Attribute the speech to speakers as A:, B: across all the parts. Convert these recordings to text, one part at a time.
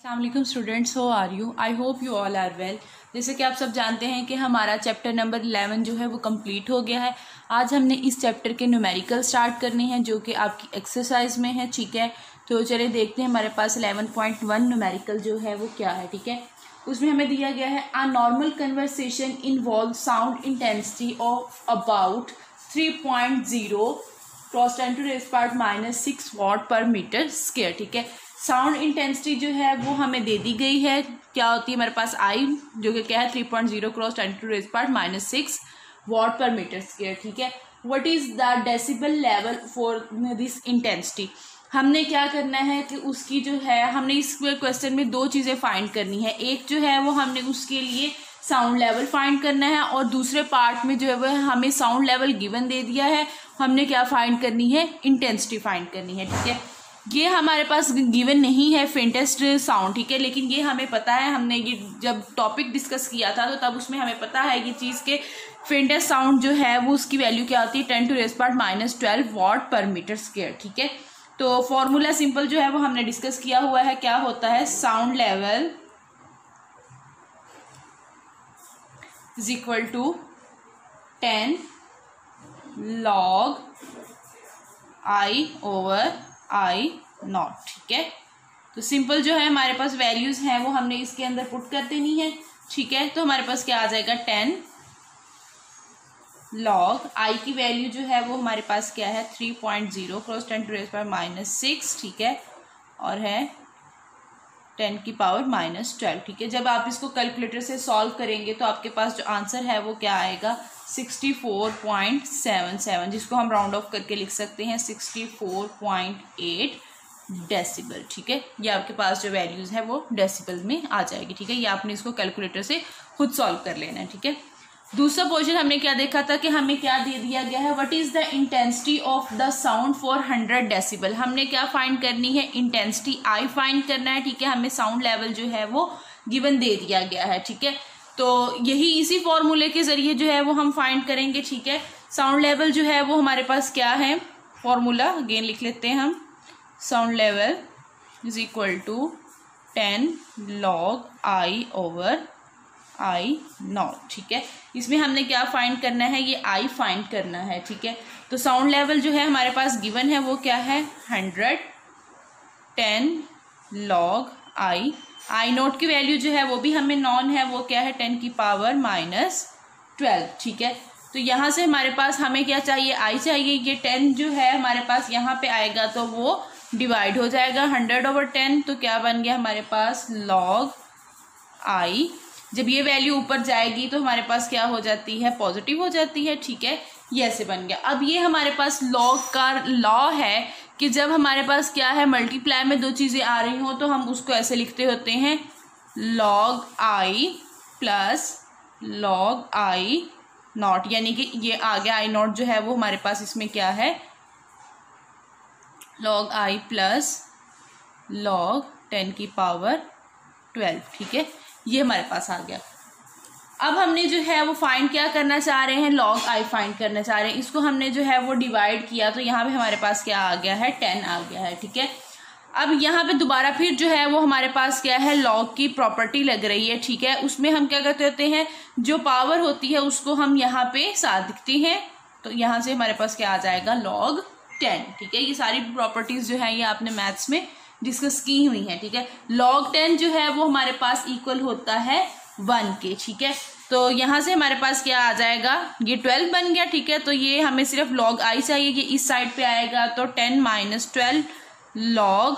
A: अस्सलामुअलैकुम students, how are you? I hope you all are well. जैसे कि आप सब जानते हैं कि हमारा चैप्टर नंबर 11 जो है वो कंप्लीट हो गया है। आज हमने इस चैप्टर के न्यूमेरिकल स्टार्ट करने हैं जो कि आपकी एक्सरसाइज में है। ठीक है, तो चलिए देखते हैं हमारे पास 11.1 न्यूमेरिकल जो है वो क्या है। ठीक है, उसमें हमें दिया गया है a normal conversation involve sound intensity of about 3.0 cross 10⁻⁻⁶ what पर मीटर स्क्वायर। ठीक है, साउंड इंटेंसिटी जो है वो हमें दे दी गई है, क्या होती है हमारे पास आई, जो कि क्या है 3.0 क्रॉस 10⁻⁻⁶ वॉट पर मीटर स्क्वायर। ठीक है, what is the decibel level for this intensity. हमने क्या करना है कि उसकी जो है हमने इस क्वेश्चन में दो चीज़ें फाइंड करनी है। एक जो है वो हमने उसके लिए साउंड लेवल फाइंड करना है और दूसरे पार्ट में जो है वो हमें साउंड लेवल गिवन दे दिया है, हमने क्या फाइंड करनी है, इंटेंसिटी फाइंड करनी है। ठीक है, ये हमारे पास गिवन नहीं है फेंटेस्ट साउंड। ठीक है, लेकिन ये हमें पता है, हमने ये जब टॉपिक डिस्कस किया था तो तब उसमें हमें पता है कि चीज़ के फेंटेस्ट साउंड जो है वो उसकी वैल्यू क्या होती है 10⁻⁻12 वॉट पर मीटर स्क्वायर। ठीक है, तो फॉर्मूला सिंपल जो है वो हमने डिस्कस किया हुआ है, क्या होता है sound level is equal to 10 log I over I naught. ठीक है, तो सिंपल जो है हमारे पास वैल्यूज हैं वो हमने इसके अंदर पुट कर देनी है। ठीक है, तो हमारे पास क्या आ जाएगा 10 log I की वैल्यू जो है वो हमारे पास क्या है 3.0 क्रॉस 10⁻⁻⁶। ठीक है, और है 10⁻⁻12। ठीक है, जब आप इसको कैलकुलेटर से सॉल्व करेंगे तो आपके पास जो आंसर है वो क्या आएगा 64.77, जिसको हम राउंड ऑफ करके लिख सकते हैं 64.8 डेसिबल। ठीक है, ये आपके पास जो वैल्यूज है वो डेसिबल में आ जाएगी। ठीक है, ये आपने इसको कैलकुलेटर से खुद सॉल्व कर लेना है। ठीक है, दूसरा पोर्शन हमने क्या देखा था कि हमें क्या दे दिया गया है, what is the intensity of the sound for 100 decibel. हमने क्या फाइंड करनी है, इंटेंसिटी आई फाइंड करना है। ठीक है, हमें साउंड लेवल जो है वो गिवन दे दिया गया है। ठीक है, तो यही इसी फॉर्मूले के जरिए जो है वो हम फाइंड करेंगे। ठीक है, साउंड लेवल जो है वो हमारे पास क्या है, फॉर्मूला अगेन लिख लेते हैं हम, sound level is equal to 10 log I over I naught. ठीक है, इसमें हमने क्या फाइंड करना है, ये I फाइंड करना है। ठीक है, तो साउंड लेवल जो है हमारे पास गिवन है वो क्या है 100 10 log I नोट की वैल्यू जो है वो भी हमें नॉन है, वो क्या है 10⁻⁻12। ठीक है, तो यहाँ से हमारे पास हमें क्या चाहिए, I चाहिए। ये 10 जो है हमारे पास यहाँ पे आएगा तो वो डिवाइड हो जाएगा 100/10, तो क्या बन गया हमारे पास log I। जब ये वैल्यू ऊपर जाएगी तो हमारे पास क्या हो जाती है, पॉजिटिव हो जाती है। ठीक है, ये ऐसे बन गया। अब ये हमारे पास लॉग का लॉ है कि जब हमारे पास क्या है मल्टीप्लाई में दो चीज़ें आ रही हों तो हम उसको ऐसे लिखते होते हैं log I plus log I not, यानी कि ये आ गया I नॉट जो है वो हमारे पास इसमें क्या है log I प्लस log 10⁻12। ठीक है, ये हमारे पास आ गया। अब हमने जो है वो फाइंड क्या करना चाह रहे हैं, log I फाइंड करना चाह रहे हैं। इसको हमने जो है वो डिवाइड किया तो यहाँ पे हमारे पास क्या आ गया है 10 आ गया है। ठीक है, अब यहाँ पे दोबारा फिर जो है वो हमारे पास क्या है log की प्रॉपर्टी लग रही है। ठीक है, उसमें हम क्या करते होते हैं, जो पावर होती है उसको हम यहाँ पे साथ दिखते हैं, तो यहाँ से हमारे पास क्या आ जाएगा log 10। ठीक है, ये सारी प्रॉपर्टीज जो है ये आपने मैथ्स में डिस्कस की हुई है। ठीक है, log 10 जो है वो हमारे पास इक्वल होता है 1 के। ठीक है, तो यहाँ से हमारे पास क्या आ जाएगा, ये 12 बन गया। ठीक है, तो ये हमें सिर्फ log I चाहिए, ये इस साइड पे आएगा तो 10⁻12 log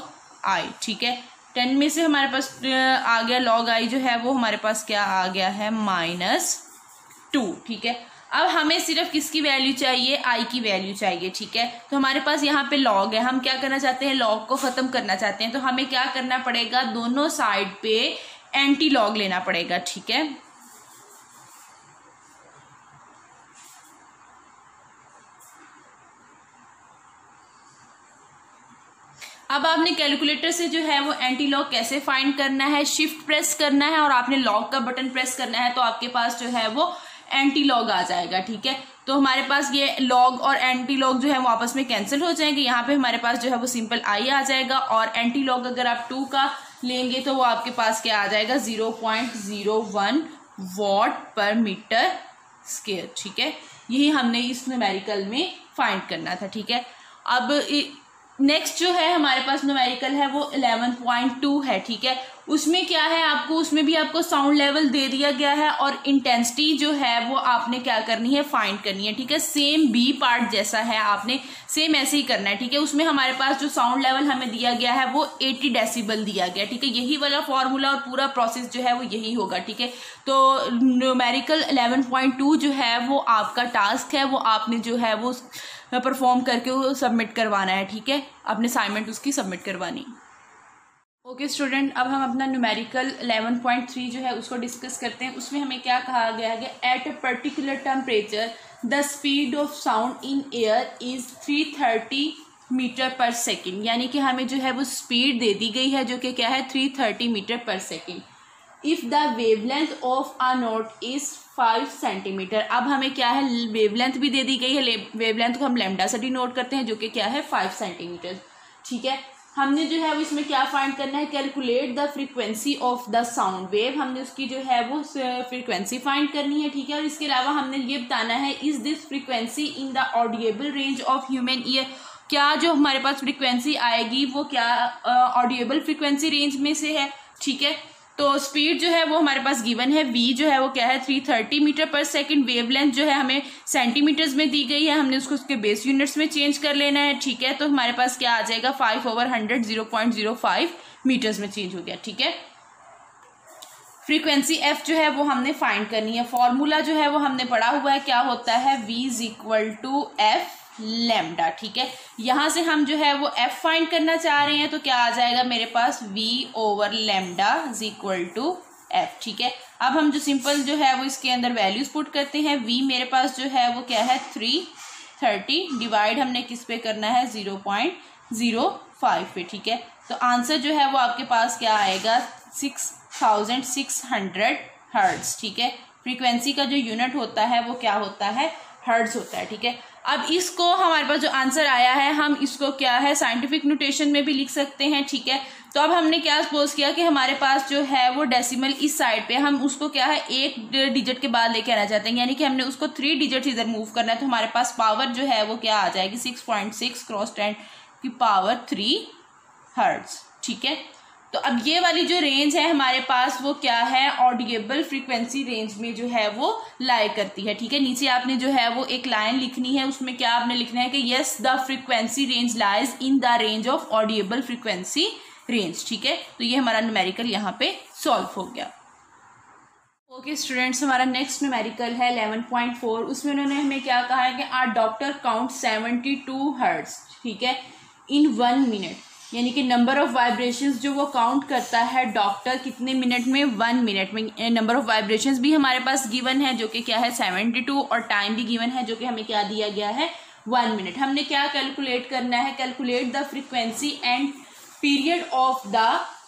A: I। ठीक है, 10 में से हमारे पास आ गया log I जो है वो हमारे पास क्या आ गया है -2। ठीक है, अब हमें सिर्फ किसकी वैल्यू चाहिए, I की वैल्यू चाहिए। ठीक है, तो हमारे पास यहाँ पे log है, हम क्या करना चाहते हैं, log को खत्म करना चाहते हैं, तो हमें क्या करना पड़ेगा, दोनों साइड पे एंटी log लेना पड़ेगा। ठीक है, अब आपने कैलकुलेटर से जो है वो एंटी लॉग कैसे फाइंड करना है, शिफ्ट प्रेस करना है और आपने लॉग का बटन प्रेस करना है तो आपके पास जो है वो एंटी लॉग आ जाएगा। ठीक है, तो हमारे पास ये लॉग और एंटी लॉग जो है वो आपस में कैंसिल हो जाएंगे। यहाँ पे हमारे पास जो है वो सिंपल I आ जाएगा और एंटी लॉग अगर आप 2 का लेंगे तो वो आपके पास क्या आ जाएगा 0.01 वॉट पर मीटर स्क्वायर। ठीक है, यही हमने इस न्यूमेरिकल में फाइंड करना था। ठीक है, अब नेक्स्ट जो है हमारे पास न्यूमेरिकल है वो 11.2 है। ठीक है, उसमें क्या है, आपको उसमें भी आपको साउंड लेवल दे दिया गया है और इंटेंसिटी जो है वो आपने क्या करनी है, फाइंड करनी है। ठीक है, सेम बी पार्ट जैसा है, आपने सेम ऐसे ही करना है। ठीक है, उसमें हमारे पास जो साउंड लेवल हमें दिया गया है वो 80 डेसिबल दिया गया। ठीक है, यही वाला फॉर्मूला और पूरा प्रोसेस जो है वो यही होगा। ठीक है, तो न्यूमेरिकल 11.2 जो है वो आपका टास्क है, वो आपने जो है वो परफॉर्म करके वो सबमिट करवाना है। ठीक है, आपने असाइनमेंट उसकी सबमिट करवानी। ओके स्टूडेंट, अब हम अपना न्यूमेरिकल 11.3 जो है उसको डिस्कस करते हैं। उसमें हमें क्या कहा गया है, at a particular temperature the speed of sound in air is 330 metre पर सेकेंड। यानी कि हमें जो है वो स्पीड दे दी गई है जो कि क्या है 330 मीटर पर second. If the wavelength of a note is 5 centimetre. अब हमें क्या है, वेवलेंथ भी दे दी गई है, वेवलेंथ को हम लैम्डा से डिनोट करते हैं जो कि क्या है 5 सेंटीमीटर। ठीक है, हमने जो है वो इसमें क्या फाइंड करना है, calculate the frequency of the sound wave. हमने उसकी जो है वो फ्रीक्वेंसी फाइंड करनी है। ठीक है, और इसके अलावा हमने ये बताना है is this frequency in the audible range of human ear. क्या जो हमारे पास फ्रीक्वेंसी आएगी वो क्या ऑडिएबल फ्रीक्वेंसी रेंज में से है। ठीक है, तो स्पीड जो है वो हमारे पास गिवन है, v जो है वो क्या है 330 मीटर पर सेकंड। वेवलेंथ जो है हमें सेंटीमीटर्स में दी गई है, हमने उसको उसके बेस यूनिट्स में चेंज कर लेना है। ठीक है, तो हमारे पास क्या आ जाएगा 5/100 0.05 मीटर्स में चेंज हो गया। ठीक है, फ्रीक्वेंसी f जो है वो हमने फाइंड करनी है। फॉर्मूला जो है वो हमने पढ़ा हुआ है, क्या होता है v = f लैम्डा। ठीक है, यहां से हम जो है वो f फाइंड करना चाह रहे हैं, तो क्या आ जाएगा मेरे पास v/लैम्डा = f। ठीक है, अब हम जो सिंपल जो है वो इसके अंदर वैल्यूज पुट करते हैं। v मेरे पास जो है वो क्या है 330, डिवाइड हमने किस पे करना है 0.05 पे। ठीक है, तो आंसर जो है वो आपके पास क्या आएगा 6600 हर्ट्ज। ठीक है, फ्रीक्वेंसी का जो यूनिट होता है वो क्या होता है, हर्ट्ज होता है। ठीक है, अब इसको हमारे पास जो आंसर आया है हम इसको क्या है साइंटिफिक नोटेशन में भी लिख सकते हैं। ठीक है, तो अब हमने क्या सपोज किया कि हमारे पास जो है वो डेसिमल इस साइड पे, हम उसको क्या है एक डिजिट के बाद लेके आना चाहते हैं, यानी कि हमने उसको 3 डिजिट इधर मूव करना है। तो हमारे पास पावर जो है वो क्या आ जाएगी 6.6 × 10⁻³ हर्ट्ज। ठीक है, तो अब ये वाली जो रेंज है हमारे पास वो क्या है ऑडिएबल फ्रीक्वेंसी रेंज में जो है वो लाई करती है। ठीक है, नीचे आपने जो है वो एक लाइन लिखनी है, उसमें क्या आपने लिखना है कि yes the frequency range lies in the range of audible frequency range. ठीक है, तो ये हमारा न्यूमेरिकल यहाँ पे सॉल्व हो गया। ओके स्टूडेंट्स, हमारा नेक्स्ट न्यूमेरिकल है 11.4। उसमें उन्होंने हमें क्या कहा है कि आ डॉक्टर काउंट 72 हर्ट्ज। ठीक है, इन 1 मिनट, यानी कि नंबर ऑफ वाइब्रेशंस जो वो काउंट करता है डॉक्टर कितने मिनट में 1 मिनट में। नंबर ऑफ वाइब्रेशंस भी हमारे पास गिवन है जो कि क्या है 72 और टाइम भी गिवन है जो कि हमें क्या दिया गया है 1 मिनट। हमने क्या कैलकुलेट करना है, calculate the frequency and period of the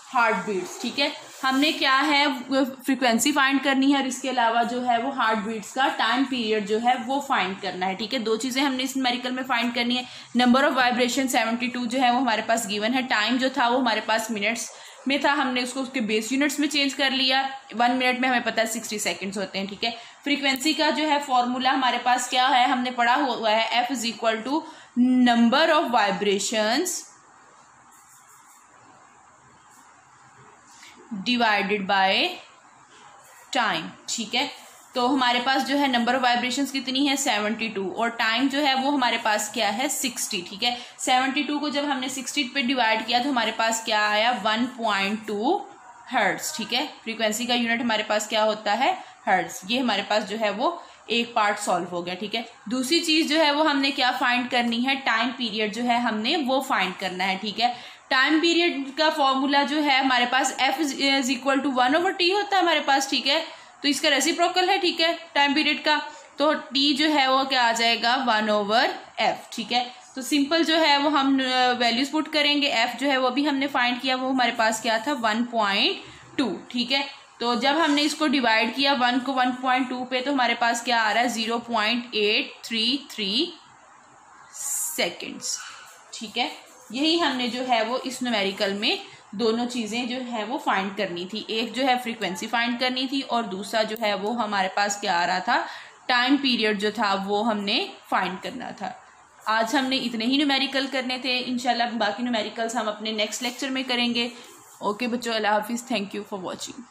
A: heart beats. ठीक है, हमने क्या है फ्रीक्वेंसी फाइंड करनी है और इसके अलावा जो है वो हार्ट बीट्स का टाइम पीरियड जो है वो फाइंड करना है। ठीक है, 2 चीजें हमने इस न्यूमेरिकल में फाइंड करनी है। नंबर ऑफ वाइब्रेशन 72 जो है वो हमारे पास गिवन है, टाइम जो था वो हमारे पास मिनट्स में था, हमने उसको उसके बेस यूनिट्स में चेंज कर लिया। 1 मिनट में हमें पता है 60 सेकेंड्स होते हैं। ठीक है, फ्रीक्वेंसी का जो है फॉर्मूला हमारे पास क्या है, हमने पढ़ा हुआ है f = number of vibrations divided by time. ठीक है, तो हमारे पास जो है नंबर ऑफ वाइब्रेशंस कितनी है 72 और टाइम जो है वो हमारे पास क्या है 60। ठीक है, 72 को जब हमने 60 पे डिवाइड किया तो हमारे पास क्या आया 1.2 हर्ट्ज। ठीक है, फ्रीक्वेंसी का यूनिट हमारे पास क्या होता है हर्ट्ज। ये हमारे पास जो है वो एक पार्ट सॉल्व हो गया। ठीक है, दूसरी चीज जो है वो हमने क्या फाइंड करनी है, टाइम पीरियड जो है हमने वो फाइंड करना है। ठीक है, टाइम पीरियड का फॉर्मूला जो है हमारे पास f = 1/t होता है हमारे पास। ठीक है, तो इसका रेसिप्रोकल है। ठीक है, टाइम पीरियड का, तो t जो है वो क्या आ जाएगा 1/f। ठीक है, तो सिंपल जो है वो हम वैल्यूज पुट करेंगे। f जो है वो भी हमने फाइंड किया, वो हमारे पास क्या था 1.2। ठीक है, तो जब हमने इसको डिवाइड किया 1 को 1.2 पे तो हमारे पास क्या आ रहा है 0.833 सेकेंड्स। ठीक है, यही हमने जो है वो इस न्यूमेरिकल में दोनों चीज़ें जो है वो फाइंड करनी थी। एक जो है फ्रीक्वेंसी फाइंड करनी थी और दूसरा जो है वो हमारे पास क्या आ रहा था, टाइम पीरियड जो था वो हमने फाइंड करना था। आज हमने इतने ही न्यूमेरिकल करने थे। इंशाल्लाह बाकी न्यूमेरिकल्स हम अपने नेक्स्ट लेक्चर में करेंगे। ओके बच्चों, अल्लाह हाफिज़। Thank you for watching.